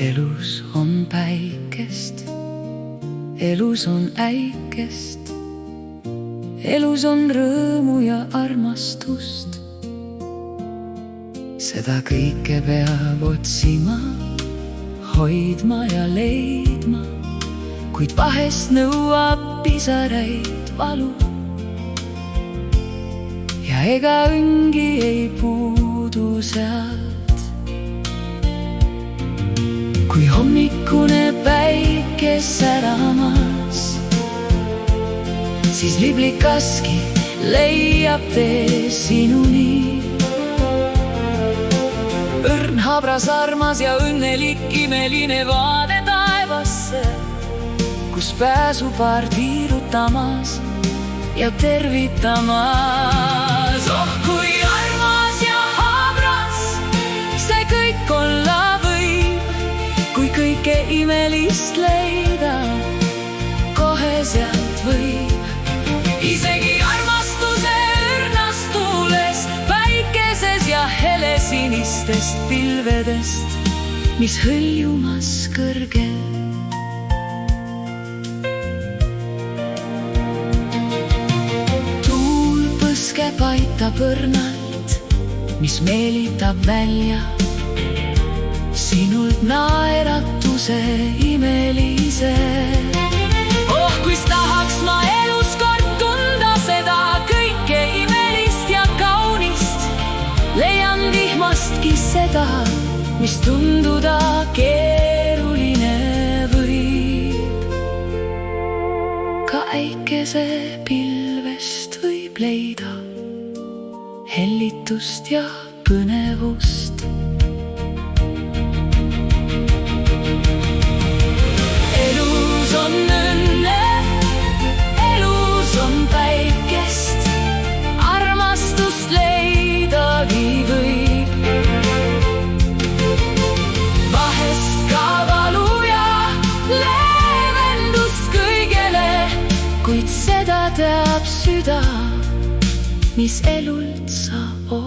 Elus on päikest, elus on äikest, elus on rõõmu ja armastust. Seda kõike peab otsima, hoidma ja leidma, kuid vahest nõuab pisaraid valu. Ja ega õngi ei puudu sealt. Kui hommikune päike säramas, siis liblikaski leiab tee sinuni. Õrn, habras, armas ja õnnelik imeline vaade taevasse, kus pääsupaar tiirutamas ja tervitamas. Oh, kui armas ja habras see kõik olla võib, kui kõike imelist leida kohe sealt võib. Isegi armastuse õrnas tuules, päikeses ja helesinistest pilvedest, mis hõljumas kõrgel. Tuul põskeb, aitab õrnalt, mis meelitab välja sinult naeratuse imelise. Oh, kuis tahaks ma elus kord tunda seda kõike imelist ja kaunist. Leian vihmastki seda, mis tunduda keeruline võib. Ka äikese pilvest võib leida hellitust ja põnevust. Elus on õnne, elus on päikest, armastust leidagi võib. Vahest ka valu ja leevendust kõigele, kuid seda teab süda, mis elult sa oled.